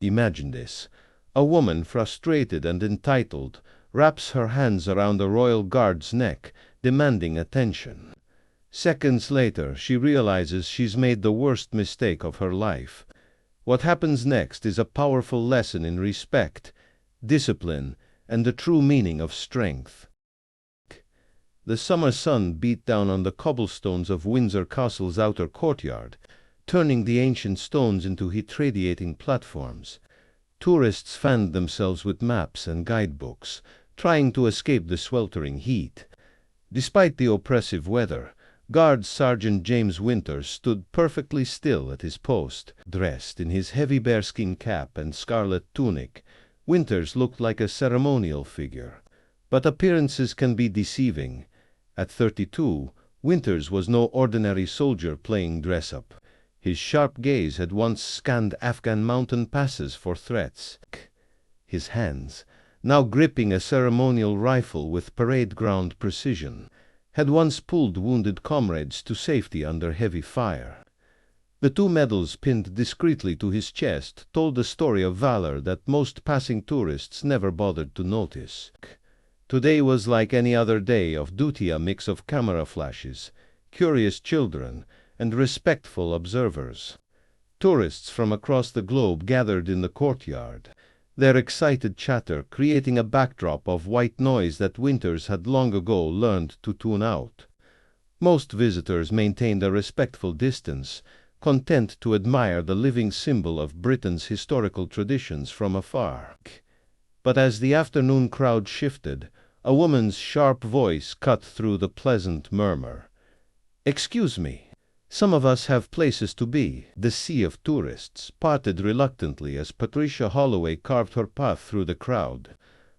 Imagine this. A woman, frustrated and entitled, wraps her hands around a royal guard's neck, demanding attention. Seconds later, she realizes she's made the worst mistake of her life. What happens next is a powerful lesson in respect, discipline, and the true meaning of strength. The summer sun beat down on the cobblestones of Windsor Castle's outer courtyard, turning the ancient stones into heat-radiating platforms. Tourists fanned themselves with maps and guidebooks, trying to escape the sweltering heat. Despite the oppressive weather, Guard Sergeant James Winters stood perfectly still at his post. Dressed in his heavy bearskin cap and scarlet tunic, Winters looked like a ceremonial figure. But appearances can be deceiving. At 32, Winters was no ordinary soldier playing dress-up. His sharp gaze had once scanned Afghan mountain passes for threats. His hands, now gripping a ceremonial rifle with parade-ground precision, had once pulled wounded comrades to safety under heavy fire. The 2 medals pinned discreetly to his chest told a story of valor that most passing tourists never bothered to notice. Today was like any other day of duty, a mix of camera flashes, curious children, and respectful observers. Tourists from across the globe gathered in the courtyard, their excited chatter creating a backdrop of white noise that Winters had long ago learned to tune out. Most visitors maintained a respectful distance, content to admire the living symbol of Britain's historical traditions from afar. But as the afternoon crowd shifted, a woman's sharp voice cut through the pleasant murmur. "Excuse me. Some of us have places to be." The sea of tourists parted reluctantly as Patricia Holloway carved her path through the crowd.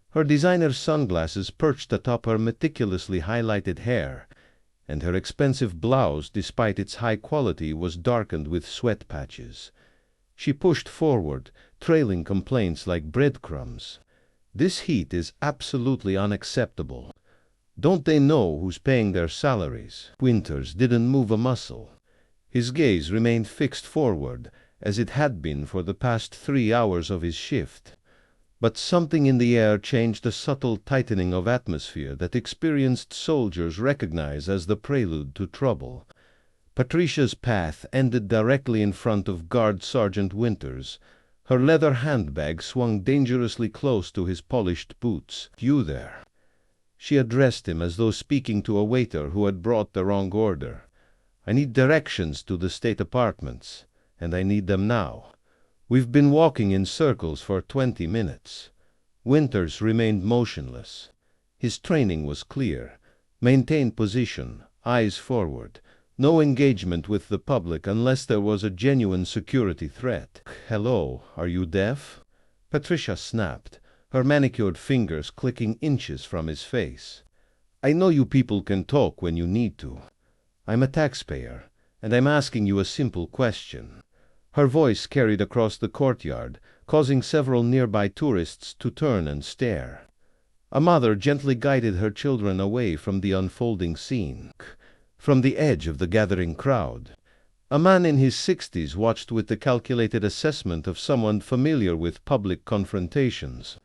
Her designer sunglasses perched atop her meticulously highlighted hair, and her expensive blouse, despite its high quality, was darkened with sweat patches. She pushed forward, trailing complaints like breadcrumbs. "This heat is absolutely unacceptable. Don't they know who's paying their salaries?" Winters didn't move a muscle. His gaze remained fixed forward, as it had been for the past 3 hours of his shift. But something in the air changed a subtle tightening of atmosphere that experienced soldiers recognize as the prelude to trouble. Patricia's path ended directly in front of Guard Sergeant Winters. Her leather handbag swung dangerously close to his polished boots. "You there?" She addressed him as though speaking to a waiter who had brought the wrong order. "I need directions to the state apartments, and I need them now. We've been walking in circles for 20 minutes." Winters remained motionless. His training was clear. Maintain position, eyes forward. No engagement with the public unless there was a genuine security threat. "Hello, are you deaf?" Patricia snapped, her manicured fingers clicking inches from his face. "I know you people can talk when you need to. I'm a taxpayer, and I'm asking you a simple question." Her voice carried across the courtyard, causing several nearby tourists to turn and stare. A mother gently guided her children away from the unfolding scene. From the edge of the gathering crowd, a man in his 60s watched with the calculated assessment of someone familiar with public confrontations.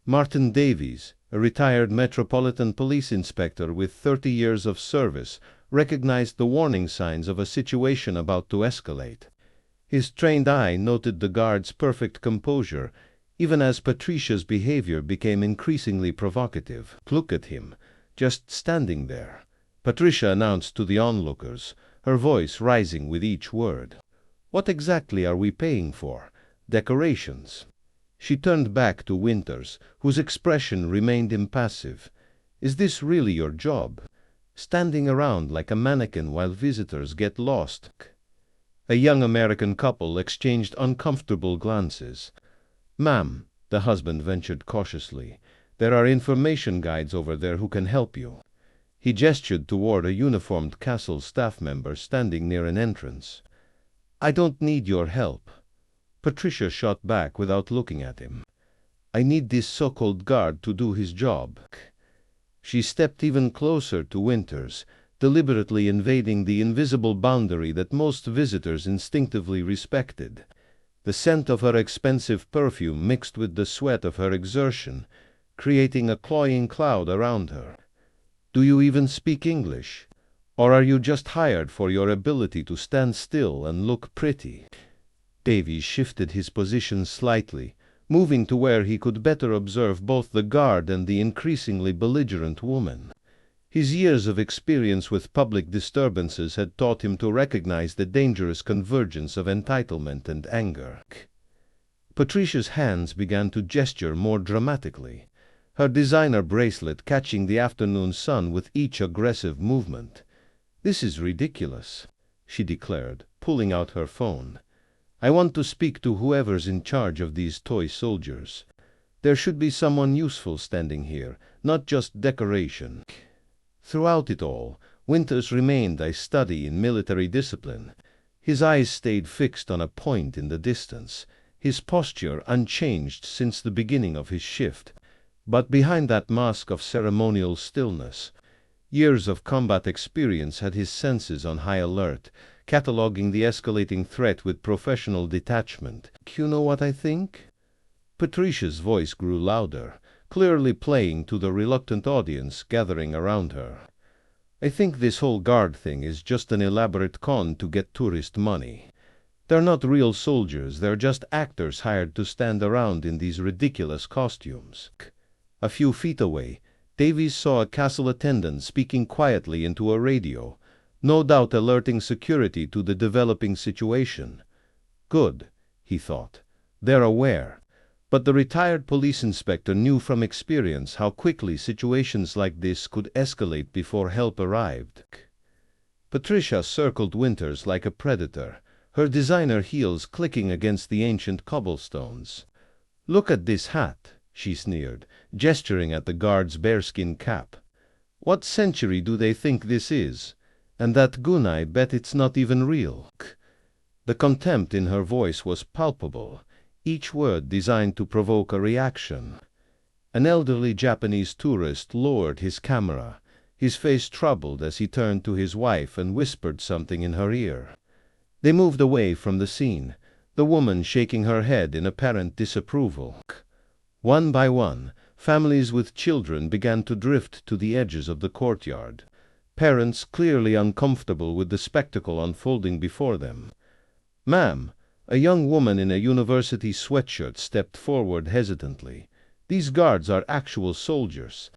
Martin Davies, a retired Metropolitan Police Inspector with 30 years of service, recognized the warning signs of a situation about to escalate. His trained eye noted the guard's perfect composure, even as Patricia's behavior became increasingly provocative. "Look at him, just standing there," Patricia announced to the onlookers, her voice rising with each word. "What exactly are we paying for? Decorations?" She turned back to Winters, whose expression remained impassive. "Is this really your job? Standing around like a mannequin while visitors get lost?" A young American couple exchanged uncomfortable glances. "Ma'am," the husband ventured cautiously, "there are information guides over there who can help you." He gestured toward a uniformed castle staff member standing near an entrance. "I don't need your help." Patricia shot back without looking at him. "I need this so-called guard to do his job." She stepped even closer to Winters, deliberately invading the invisible boundary that most visitors instinctively respected. the scent of her expensive perfume mixed with the sweat of her exertion, creating a cloying cloud around her. "Do you even speak English? Or are you just hired for your ability to stand still and look pretty?" Davies shifted his position slightly, moving to where he could better observe both the guard and the increasingly belligerent woman. His years of experience with public disturbances had taught him to recognize the dangerous convergence of entitlement and anger. Patricia's hands began to gesture more dramatically, her designer bracelet catching the afternoon sun with each aggressive movement. "This is ridiculous," she declared, pulling out her phone. "I want to speak to whoever's in charge of these toy soldiers. There should be someone useful standing here, not just decoration." Throughout it all, Winters remained a study in military discipline. His eyes stayed fixed on a point in the distance, his posture unchanged since the beginning of his shift. But behind that mask of ceremonial stillness, years of combat experience had his senses on high alert, cataloging the escalating threat with professional detachment. "You know what I think?" Patricia's voice grew louder, clearly playing to the reluctant audience gathering around her. "I think this whole guard thing is just an elaborate con to get tourist money. They're not real soldiers, they're just actors hired to stand around in these ridiculous costumes." A few feet away, Davies saw a castle attendant speaking quietly into a radio, no doubt alerting security to the developing situation. Good, he thought. They're aware. But the retired police inspector knew from experience how quickly situations like this could escalate before help arrived. Patricia circled Winters like a predator, her designer heels clicking against the ancient cobblestones. "Look at this hat," she sneered, gesturing at the guard's bearskin cap. "What century do they think this is? And that gunai bet it's not even real." The contempt in her voice was palpable, each word designed to provoke a reaction. An elderly Japanese tourist lowered his camera, his face troubled as he turned to his wife and whispered something in her ear. They moved away from the scene, the woman shaking her head in apparent disapproval. One by one, families with children began to drift to the edges of the courtyard, parents clearly uncomfortable with the spectacle unfolding before them. "Ma'am," a young woman in a university sweatshirt stepped forward hesitantly. "These guards are actual soldiers."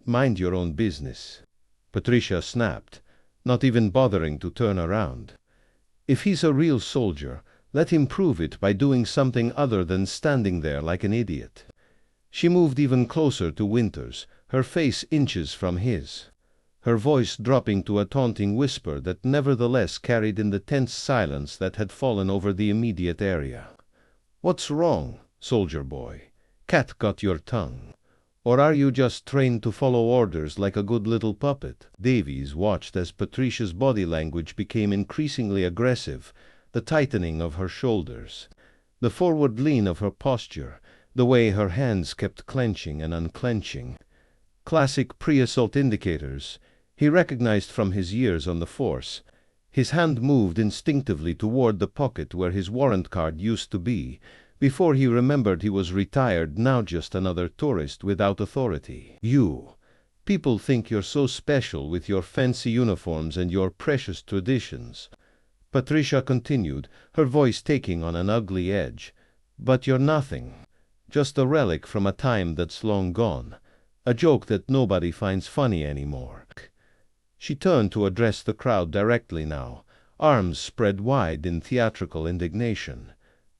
"Mind your own business," Patricia snapped, not even bothering to turn around. "If he's a real soldier, let him prove it by doing something other than standing there like an idiot." She moved even closer to Winters, her face inches from his, her voice dropping to a taunting whisper that nevertheless carried in the tense silence that had fallen over the immediate area. "What's wrong, soldier boy? Cat got your tongue? Or are you just trained to follow orders like a good little puppet?" Davies watched as Patricia's body language became increasingly aggressive, the tightening of her shoulders, the forward lean of her posture, the way her hands kept clenching and unclenching. Classic pre-assault indicators, he recognized from his years on the force. His hand moved instinctively toward the pocket where his warrant card used to be, before he remembered he was retired, now just another tourist without authority. "You. People think you're so special with your fancy uniforms and your precious traditions," Patricia continued, her voice taking on an ugly edge. "But you're nothing. Just a relic from a time that's long gone. A joke that nobody finds funny anymore." She turned to address the crowd directly now, arms spread wide in theatrical indignation.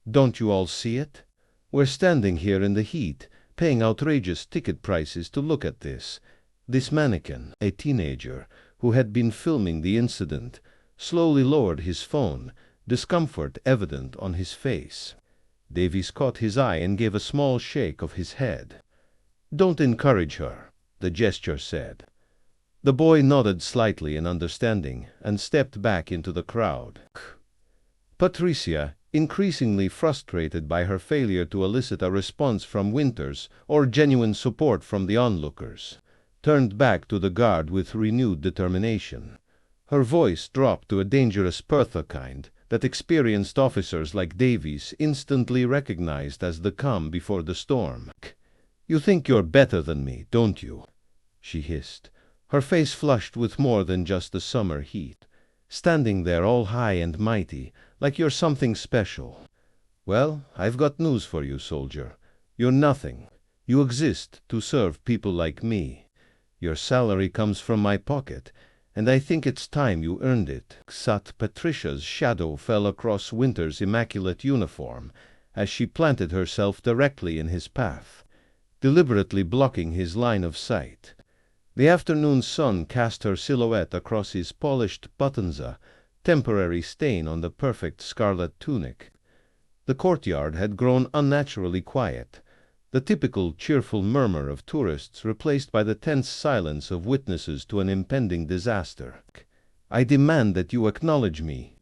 "Don't you all see it? We're standing here in the heat, paying outrageous ticket prices to look at this." This mannequin, a teenager, who had been filming the incident, slowly lowered his phone, discomfort evident on his face. Davies caught his eye and gave a small shake of his head. "Don't encourage her," the gesture said. The boy nodded slightly in understanding and stepped back into the crowd. Patricia, increasingly frustrated by her failure to elicit a response from Winters or genuine support from the onlookers, turned back to the guard with renewed determination. Her voice dropped to a dangerous Pertha kind that experienced officers like Davies instantly recognized as the calm before the storm. "You think you're better than me, don't you?" she hissed. Her face flushed with more than just the summer heat. "Standing there all high and mighty, like you're something special. Well, I've got news for you, soldier. You're nothing. You exist to serve people like me. Your salary comes from my pocket, and I think it's time you earned it." Patricia's shadow fell across Winter's immaculate uniform as she planted herself directly in his path, deliberately blocking his line of sight. The afternoon sun cast her silhouette across his polished buttons, a temporary stain on the perfect scarlet tunic. The courtyard had grown unnaturally quiet, the typical cheerful murmur of tourists replaced by the tense silence of witnesses to an impending disaster. "I demand that you acknowledge me."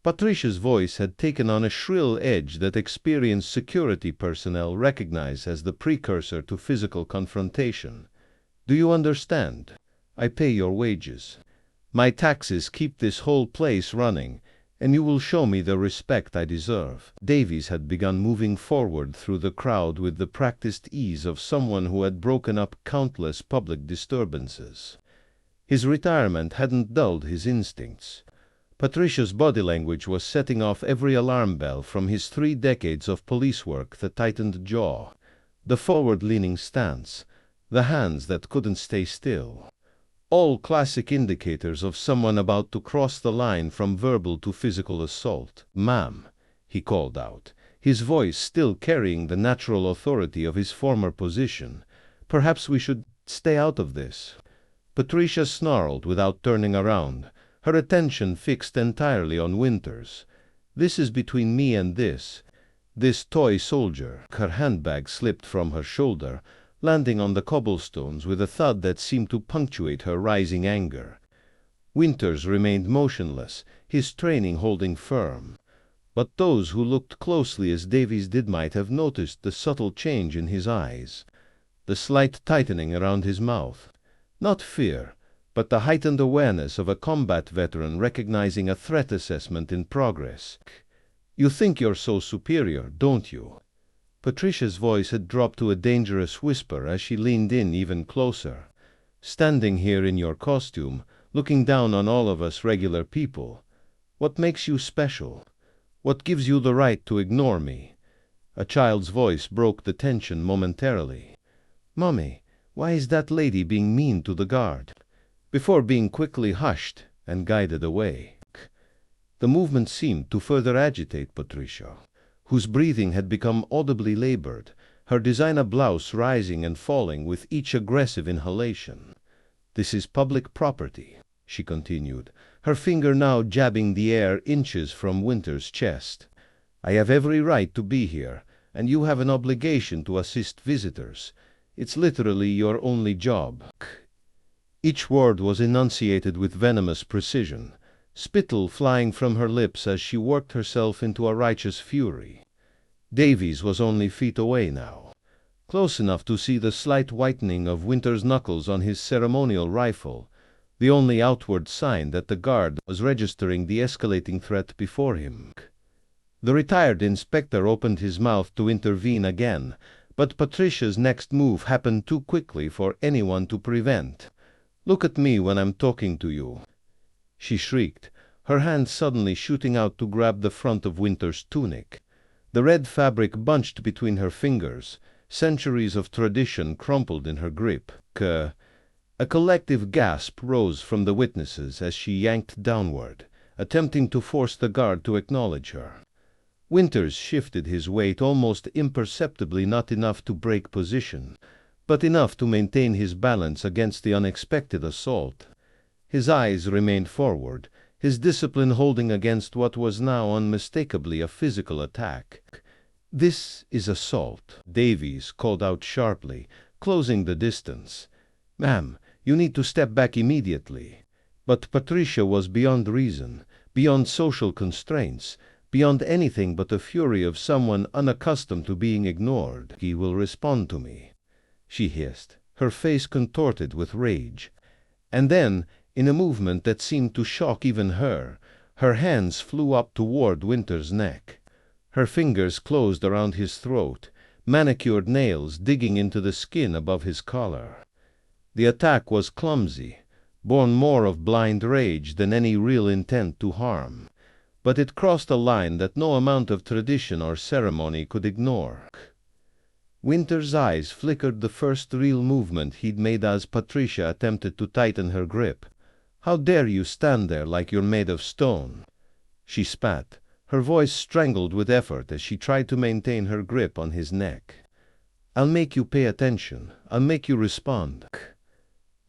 Patricia's voice had taken on a shrill edge that experienced security personnel recognize as the precursor to physical confrontation. "Do you understand? I pay your wages. My taxes keep this whole place running, and you will show me the respect I deserve." Davies had begun moving forward through the crowd with the practiced ease of someone who had broken up countless public disturbances. His retirement hadn't dulled his instincts. Patricia's body language was setting off every alarm bell, from his 3 decades of police work, the tightened jaw, the forward-leaning stance, the hands that couldn't stay still. All classic indicators of someone about to cross the line from verbal to physical assault. "Ma'am," he called out, his voice still carrying the natural authority of his former position, "perhaps we should stay out of this." Patricia snarled without turning around, her attention fixed entirely on Winters. "This is between me and this toy soldier." Her handbag slipped from her shoulder, landing on the cobblestones with a thud that seemed to punctuate her rising anger. Winters remained motionless, his training holding firm. But those who looked closely as Davies did might have noticed the subtle change in his eyes, the slight tightening around his mouth. Not fear, but the heightened awareness of a combat veteran recognizing a threat assessment in progress. "You think you're so superior, don't you?" Patricia's voice had dropped to a dangerous whisper as she leaned in even closer. "Standing here in your costume, looking down on all of us regular people. What makes you special? What gives you the right to ignore me?" A child's voice broke the tension momentarily. "Mommy, why is that lady being mean to the guard?" Before being quickly hushed and guided away. The movement seemed to further agitate Patricia, whose breathing had become audibly labored, her designer blouse rising and falling with each aggressive inhalation. "This is public property," she continued, her finger now jabbing the air inches from Winter's chest. "I have every right to be here, and you have an obligation to assist visitors. It's literally your only job." Each word was enunciated with venomous precision, spittle flying from her lips as she worked herself into a righteous fury. Davies was only feet away now, close enough to see the slight whitening of Winter's knuckles on his ceremonial rifle, the only outward sign that the guard was registering the escalating threat before him. The retired inspector opened his mouth to intervene again, but Patricia's next move happened too quickly for anyone to prevent. "Look at me when I'm talking to you," she shrieked, her hand suddenly shooting out to grab the front of Winter's tunic. The red fabric bunched between her fingers, centuries of tradition crumpled in her grip. A collective gasp rose from the witnesses as she yanked downward, attempting to force the guard to acknowledge her. Winters shifted his weight almost imperceptibly, not enough to break position, but enough to maintain his balance against the unexpected assault. His eyes remained forward, his discipline holding against what was now unmistakably a physical attack. "This is assault," Davies called out sharply, closing the distance. "Ma'am, you need to step back immediately." But Patricia was beyond reason, beyond social constraints, beyond anything but the fury of someone unaccustomed to being ignored. "He will respond to me," she hissed, her face contorted with rage. And then, in a movement that seemed to shock even her, Her hands flew up toward Winter's neck. Her fingers closed around his throat, manicured nails digging into the skin above his collar. The attack was clumsy, born more of blind rage than any real intent to harm, but it crossed a line that no amount of tradition or ceremony could ignore. Winter's eyes flickered the first real movement he'd made as Patricia attempted to tighten her grip. "How dare you stand there like you're made of stone?" She spat, her voice strangled with effort as she tried to maintain her grip on his neck. "I'll make you pay attention. I'll make you respond."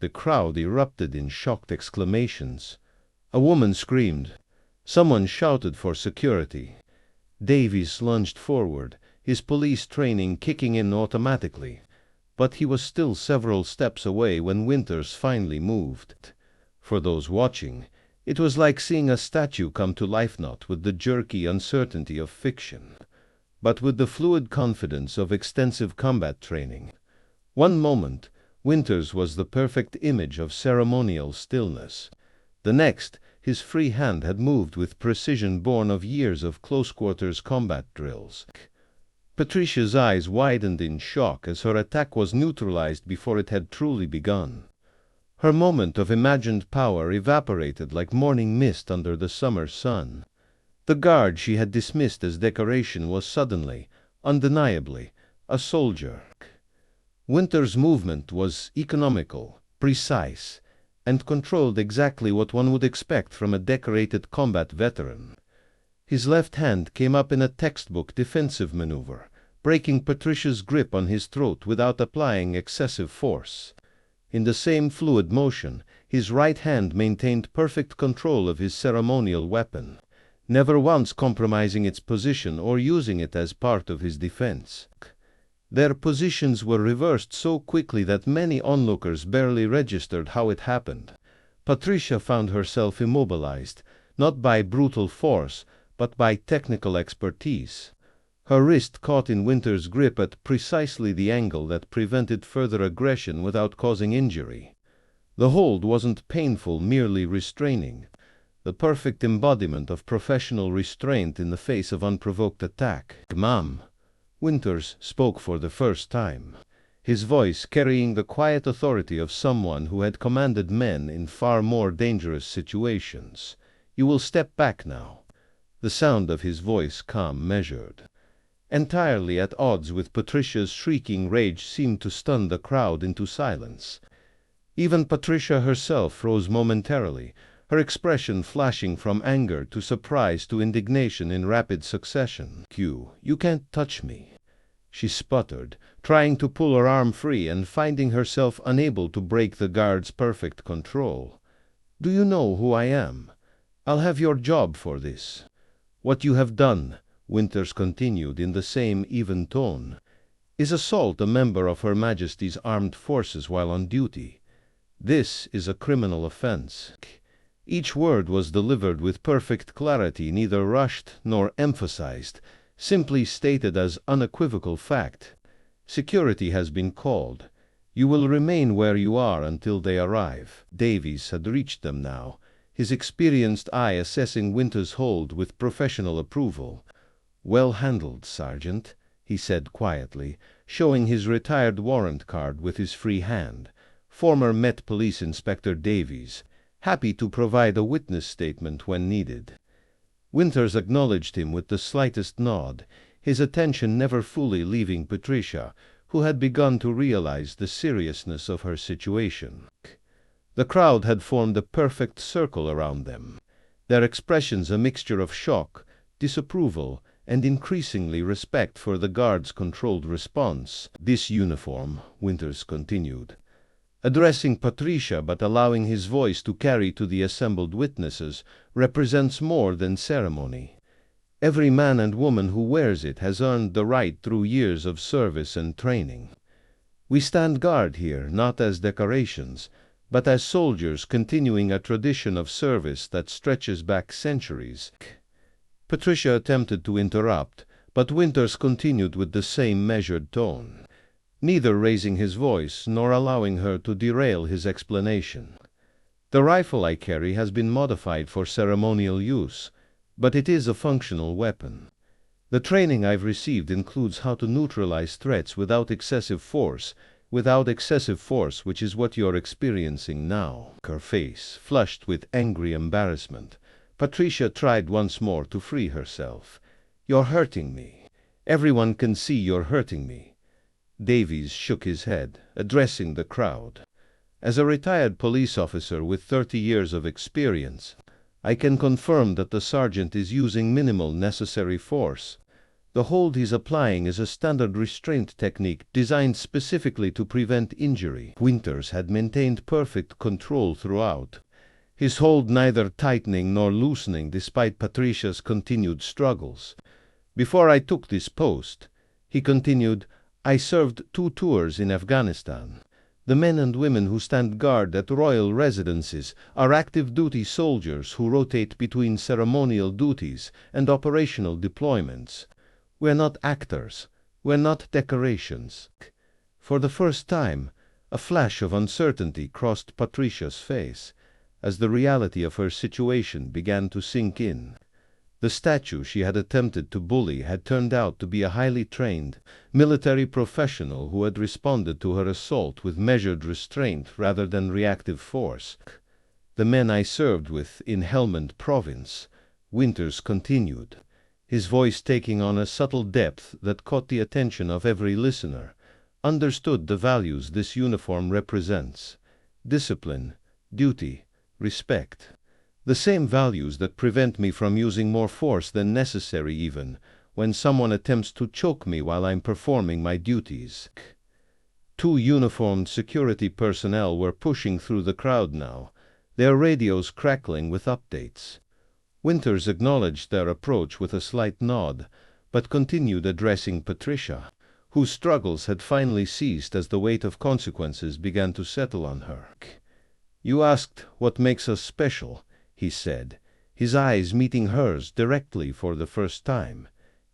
The crowd erupted in shocked exclamations. A woman screamed. Someone shouted for security. Davies lunged forward, his police training kicking in automatically, but he was still several steps away when Winters finally moved. For those watching, it was like seeing a statue come to life, not with the jerky uncertainty of fiction, but with the fluid confidence of extensive combat training. One moment, Winters was the perfect image of ceremonial stillness. The next, his free hand had moved with precision born of years of close-quarters combat drills. Patricia's eyes widened in shock as her attack was neutralized before it had truly begun. Her moment of imagined power evaporated like morning mist under the summer sun. The guard she had dismissed as decoration was suddenly, undeniably, a soldier. Winter's movement was economical, precise, and controlled exactly what one would expect from a decorated combat veteran. His left hand came up in a textbook defensive maneuver, breaking Patricia's grip on his throat without applying excessive force. In the same fluid motion, his right hand maintained perfect control of his ceremonial weapon, never once compromising its position or using it as part of his defense. Their positions were reversed so quickly that many onlookers barely registered how it happened. Patricia found herself immobilized, not by brutal force, but by technical expertise. Her wrist caught in Winter's grip at precisely the angle that prevented further aggression without causing injury. The hold wasn't painful, merely restraining, the perfect embodiment of professional restraint in the face of unprovoked attack. "Ma'am," Winters spoke for the first time, his voice carrying the quiet authority of someone who had commanded men in far more dangerous situations. "You will step back now." The sound of his voice calm, measured. Entirely at odds with Patricia's shrieking rage seemed to stun the crowd into silence. Even Patricia herself froze momentarily, her expression flashing from anger to surprise to indignation in rapid succession. You can't touch me," she sputtered, trying to pull her arm free and finding herself unable to break the guard's perfect control. "Do you know who I am? I'll have your job for this." "What you have done," Winters continued in the same even tone, "is assault a member of Her Majesty's Armed Forces while on duty. This is a criminal offense." Each word was delivered with perfect clarity, neither rushed nor emphasized, simply stated as unequivocal fact. "Security has been called. You will remain where you are until they arrive." Davies had reached them now, his experienced eye assessing Winter's hold with professional approval. "Well handled, Sergeant," he said quietly, showing his retired warrant card with his free hand. Former Met Police Inspector Davies, happy to provide a witness statement when needed. Winters acknowledged him with the slightest nod, his attention never fully leaving Patricia, who had begun to realize the seriousness of her situation. The crowd had formed a perfect circle around them, their expressions a mixture of shock, disapproval, and increasingly respect for the guard's controlled response. "This uniform," Winters continued, addressing Patricia but allowing his voice to carry to the assembled witnesses, "represents more than ceremony. Every man and woman who wears it has earned the right through years of service and training. We stand guard here, not as decorations, but as soldiers continuing a tradition of service that stretches back centuries." Patricia attempted to interrupt, but Winters continued with the same measured tone, neither raising his voice nor allowing her to derail his explanation. The rifle I carry has been modified for ceremonial use, but it is a functional weapon. The training I've received includes how to neutralize threats without excessive force, which is what you're experiencing now." Her face flushed with angry embarrassment. Patricia tried once more to free herself. "You're hurting me. Everyone can see you're hurting me." Davies shook his head, addressing the crowd. "As a retired police officer with 30 years of experience, I can confirm that the sergeant is using minimal necessary force. The hold he's applying is a standard restraint technique designed specifically to prevent injury." Winters had maintained perfect control throughout, his hold neither tightening nor loosening despite Patricia's continued struggles. "Before I took this post," he continued, "I served 2 tours in Afghanistan. The men and women who stand guard at royal residences are active duty soldiers who rotate between ceremonial duties and operational deployments. We're not actors. We're not decorations." For the first time, a flash of uncertainty crossed Patricia's face as the reality of her situation began to sink in. The statue she had attempted to bully had turned out to be a highly trained military professional who had responded to her assault with measured restraint rather than reactive force. "The men I served with in Helmand Province," Winters continued, his voice taking on a subtle depth that caught the attention of every listener, "understood the values this uniform represents: discipline, duty, respect. The same values that prevent me from using more force than necessary even when someone attempts to choke me while I'm performing my duties." 2 uniformed security personnel were pushing through the crowd now, their radios crackling with updates. Winters acknowledged their approach with a slight nod, but continued addressing Patricia, whose struggles had finally ceased as the weight of consequences began to settle on her. "You asked what makes us special," he said, his eyes meeting hers directly for the first time.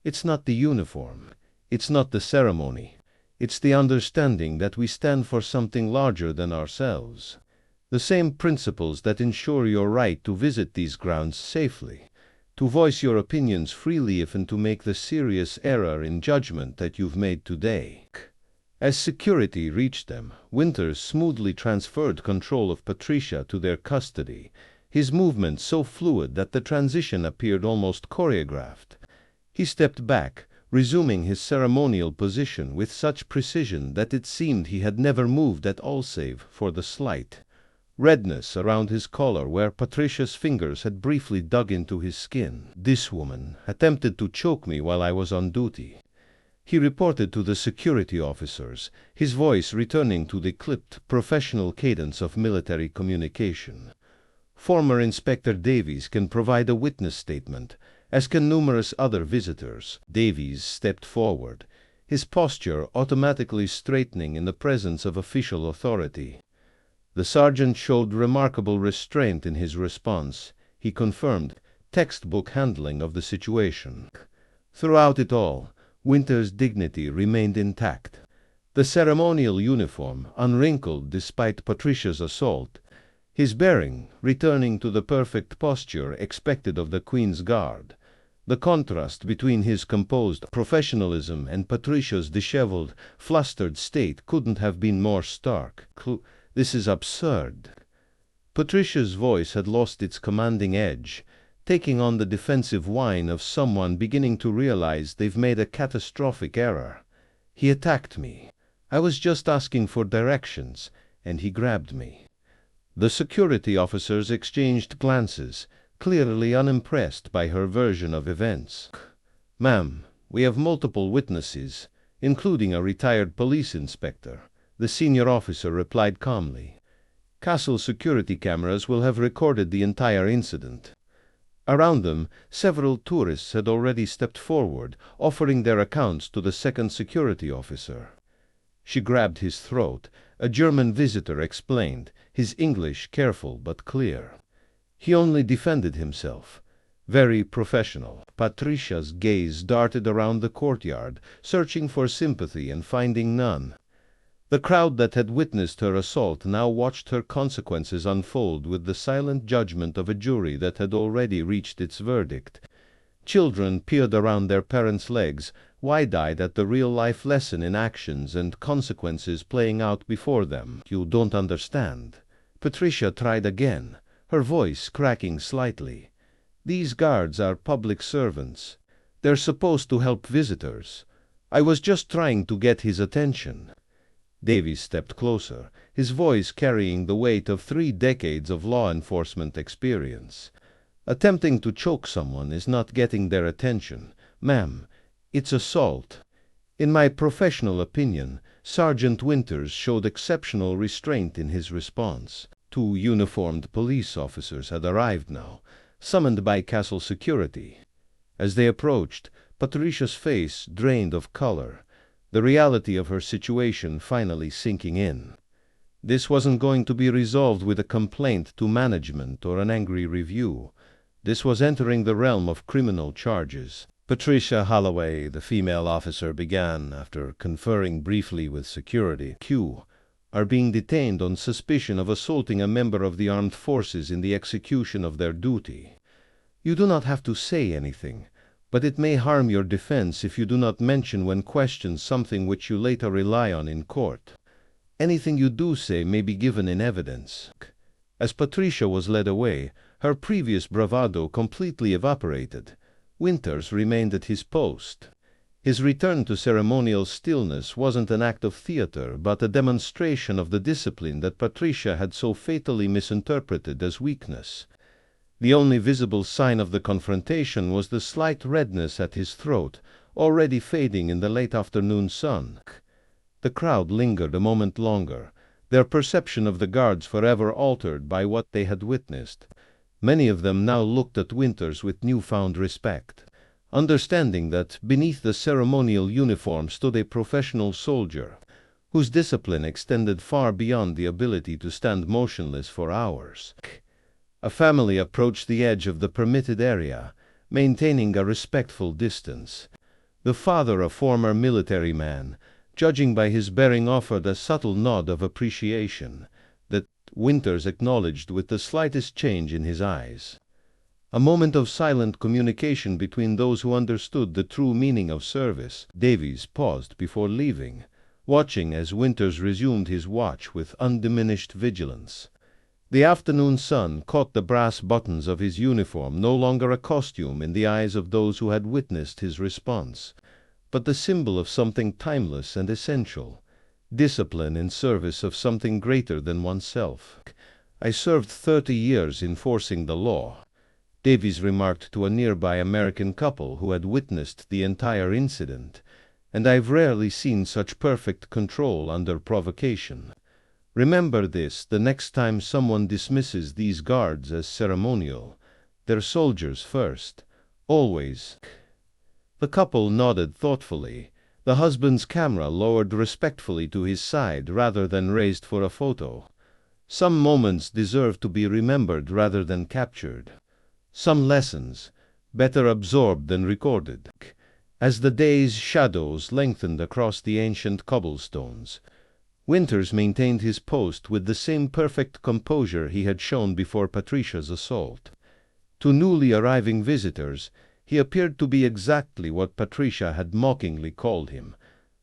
"It's not the uniform. It's not the ceremony. It's the understanding that we stand for something larger than ourselves. The same principles that ensure your right to visit these grounds safely, to voice your opinions freely if and to make the serious error in judgment that you've made today." As security reached them, Winters smoothly transferred control of Patricia to their custody, his movements so fluid that the transition appeared almost choreographed. He stepped back, resuming his ceremonial position with such precision that it seemed he had never moved at all save for the slight redness around his collar where Patricia's fingers had briefly dug into his skin. "This woman attempted to choke me while I was on duty," he reported to the security officers, his voice returning to the clipped, professional cadence of military communication. "Former Inspector Davies can provide a witness statement, as can numerous other visitors." Davies stepped forward, his posture automatically straightening in the presence of official authority. The sergeant showed remarkable restraint in his response. He confirmed textbook handling of the situation. Throughout it all, Winters' dignity remained intact. The ceremonial uniform, unwrinkled despite Patricia's assault, his bearing returning to the perfect posture expected of the Queen's Guard. The contrast between his composed professionalism and Patricia's disheveled, flustered state couldn't have been more stark. "This is absurd." Patricia's voice had lost its commanding edge, taking on the defensive whine of someone beginning to realize they've made a catastrophic error. "He attacked me. I was just asking for directions, and he grabbed me." The security officers exchanged glances, clearly unimpressed by her version of events. "Ma'am, we have multiple witnesses, including a retired police inspector," the senior officer replied calmly. "Castle security cameras will have recorded the entire incident." Around them, several tourists had already stepped forward, offering their accounts to the second security officer. She grabbed his throat. A German visitor explained, his English careful but clear. He only defended himself. Very professional. Patricia's gaze darted around the courtyard, searching for sympathy and finding none. The crowd that had witnessed her assault now watched her consequences unfold with the silent judgment of a jury that had already reached its verdict. Children peered around their parents' legs, wide-eyed at the real-life lesson in actions and consequences playing out before them. "You don't understand." Patricia tried again, her voice cracking slightly. "These guards are public servants. They're supposed to help visitors. I was just trying to get his attention." Davies stepped closer, his voice carrying the weight of 3 decades of law enforcement experience. "Attempting to choke someone is not getting their attention. Ma'am, it's assault." In my professional opinion, Sergeant Winters showed exceptional restraint in his response. 2 uniformed police officers had arrived now, summoned by Castle Security. As they approached, Patricia's face drained of color, the reality of her situation finally sinking in. This wasn't going to be resolved with a complaint to management or an angry review. This was entering the realm of criminal charges. "Patricia Holloway," the female officer began, after conferring briefly with security, "Q, are being detained on suspicion of assaulting a member of the armed forces in the execution of their duty. You do not have to say anything, but it may harm your defense if you do not mention when questioned something which you later rely on in court. Anything you do say may be given in evidence." As Patricia was led away, her previous bravado completely evaporated. Winters remained at his post. His return to ceremonial stillness wasn't an act of theater, but a demonstration of the discipline that Patricia had so fatally misinterpreted as weakness. The only visible sign of the confrontation was the slight redness at his throat, already fading in the late afternoon sun. The crowd lingered a moment longer, their perception of the guards forever altered by what they had witnessed. Many of them now looked at Winters with newfound respect, understanding that beneath the ceremonial uniform stood a professional soldier, whose discipline extended far beyond the ability to stand motionless for hours. A family approached the edge of the permitted area, maintaining a respectful distance. The father, a former military man, judging by his bearing, offered a subtle nod of appreciation that Winters acknowledged with the slightest change in his eyes. A moment of silent communication between those who understood the true meaning of service. Davies paused before leaving, watching as Winters resumed his watch with undiminished vigilance. The afternoon sun caught the brass buttons of his uniform, no longer a costume in the eyes of those who had witnessed his response, but the symbol of something timeless and essential, discipline in service of something greater than oneself. "I served 30 years enforcing the law," Davies remarked to a nearby American couple who had witnessed the entire incident, "and I've rarely seen such perfect control under provocation. Remember this the next time someone dismisses these guards as ceremonial. They're soldiers first. Always." The couple nodded thoughtfully, the husband's camera lowered respectfully to his side rather than raised for a photo. Some moments deserve to be remembered rather than captured. Some lessons, better absorbed than recorded. As the day's shadows lengthened across the ancient cobblestones, Winters maintained his post with the same perfect composure he had shown before Patricia's assault. To newly arriving visitors, he appeared to be exactly what Patricia had mockingly called him,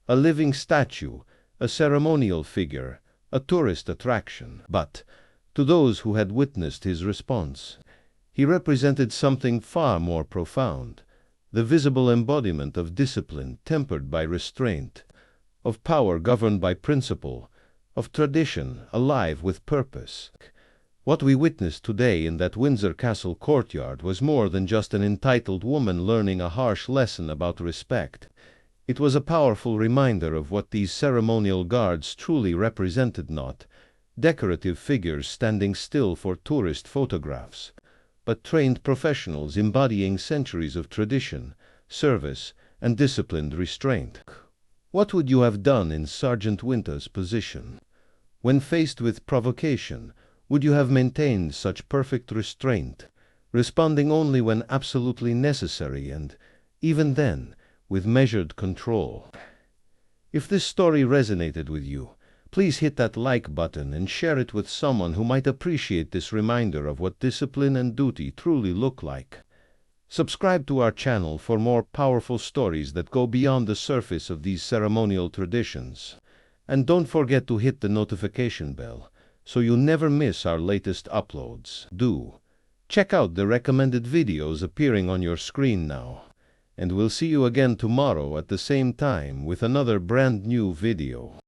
a living statue, a ceremonial figure, a tourist attraction. But to those who had witnessed his response, he represented something far more profound, the visible embodiment of discipline tempered by restraint, of power governed by principle, of tradition alive with purpose. What we witnessed today in that Windsor Castle courtyard was more than just an entitled woman learning a harsh lesson about respect. It was a powerful reminder of what these ceremonial guards truly represented: not decorative figures standing still for tourist photographs, but trained professionals embodying centuries of tradition, service, and disciplined restraint. What would you have done in Sergeant Winters' position? When faced with provocation, would you have maintained such perfect restraint, responding only when absolutely necessary and, even then, with measured control? If this story resonated with you, Please hit that like button and share it with someone who might appreciate this reminder of what discipline and duty truly look like. Subscribe to our channel for more powerful stories that go beyond the surface of these ceremonial traditions. And don't forget to hit the notification bell so you never miss our latest uploads. Do check out the recommended videos appearing on your screen now. And we'll see you again tomorrow at the same time with another brand new video.